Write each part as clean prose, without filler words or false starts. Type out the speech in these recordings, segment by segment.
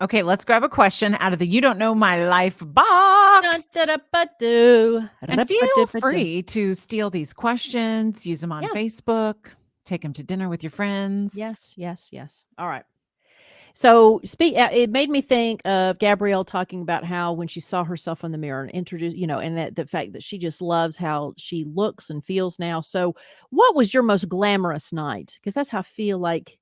Okay, let's grab a question out of the You Don't Know My Life box. Dun-da-da-ba-doo. And feel Ra-ba-doo-ba-doo. free to steal these questions, use them on Yeah. Facebook, take them to dinner with your friends. Yes, yes, yes. All right. So it made me think of Gabrielle talking about how when she saw herself in the mirror and introduced, and that the fact that she just loves how she looks and feels now. So, what was your most glamorous night? Because that's how I feel like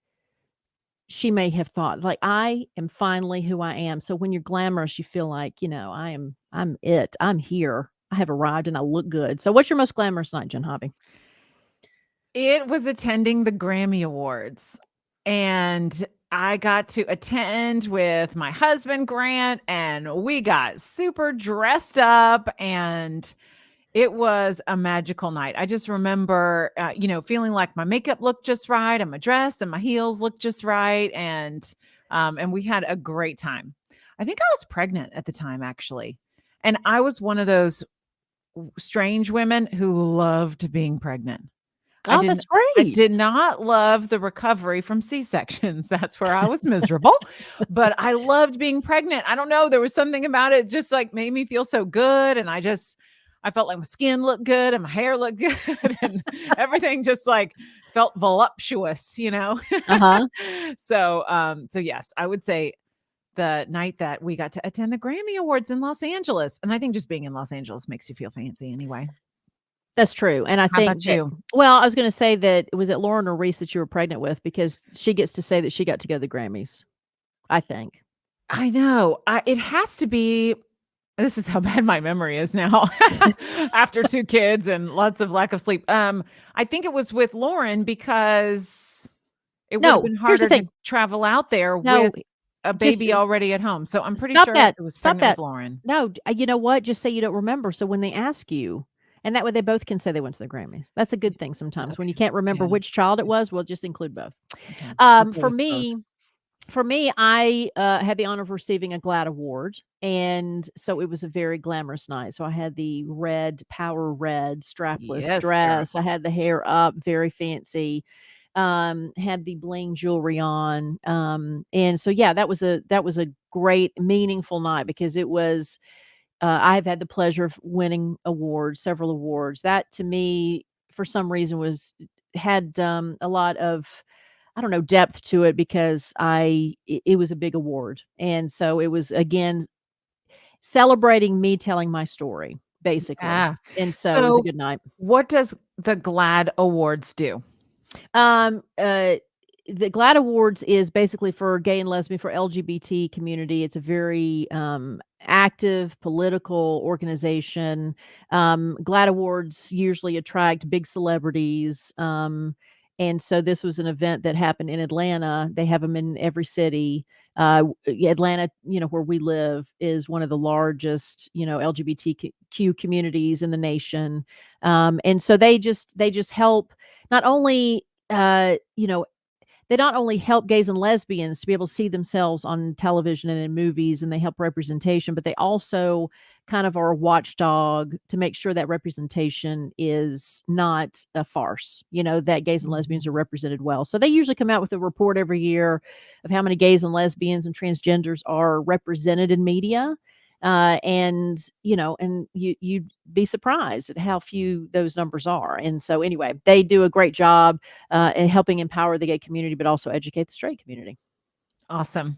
she may have thought, like, I am finally who I am. So when you're glamorous, you feel like, I'm it. I'm here. I have arrived and I look good. So what's your most glamorous night, Jen Hobby? It was attending the Grammy Awards, and I got to attend with my husband, Grant, and we got super dressed up, and it was a magical night. I just remember, feeling like my makeup looked just right, and my dress and my heels looked just right, and we had a great time. I think I was pregnant at the time, actually, and I was one of those strange women who loved being pregnant. I Oh, didn't that's I did great. not love the recovery from C-sections. That's where I was miserable, but I loved being pregnant. I don't know, there was something about it just, like, made me feel so good, and I felt like my skin looked good and my hair looked good and everything just, like, felt voluptuous. Uh-huh. So yes, I would say the night that we got to attend the Grammy Awards in Los Angeles, and I think just being in Los Angeles makes you feel fancy anyway. That's true. And I How think about that, you? well, I was going to say that was it Lauren or Reese that you were pregnant with because she gets to say that she got to go to the Grammys, I think. I know. It has to be. This is how bad my memory is now after 2 kids and lots of lack of sleep. I think it was with Lauren because it would have No, been here's the harder to thing. travel out there No, with a just baby already at home. So I'm pretty stop sure that. it was Stop pregnant with that. Lauren. No, you know what? Just say you don't remember. So when they ask you, and that way they both can say they went to the Grammys. That's a good thing sometimes. When you Okay. can't remember Yeah. which child it was, we'll just include both. Okay. We'll Um, go for with both. me, for me, I had the honor of receiving a GLAAD award, and so it was a very glamorous night. So I had the power red strapless Yes, girl. dress. I had the hair up, very fancy. Had the bling jewelry on. And so yeah, that was a great, meaningful night because it was. I've had the pleasure of winning awards, several awards. That to me, for some reason, had a lot of, I don't know, depth to it because it was a big award. And so it was again celebrating me telling my story, basically. Yeah. And so it was a So good night. what does the GLAAD Awards do? Um, uh, the GLAAD Awards is basically for gay and lesbian, for LGBT community. It's a very active political organization. GLAAD Awards usually attract big celebrities. And so this was an event that happened in Atlanta. They have them in every city. Atlanta, where we live, is one of the largest, LGBTQ communities in the nation. And so they just help not only they not only help gays and lesbians to be able to see themselves on television and in movies, and they help representation, but they also kind of are a watchdog to make sure that representation is not a farce, that gays and lesbians are Mhm. represented well. So they usually come out with a report every year of how many gays and lesbians and transgenders are represented in media. And you'd be surprised at how few those numbers are. And so anyway, they do a great job in helping empower the gay community, but also educate the straight community. Awesome.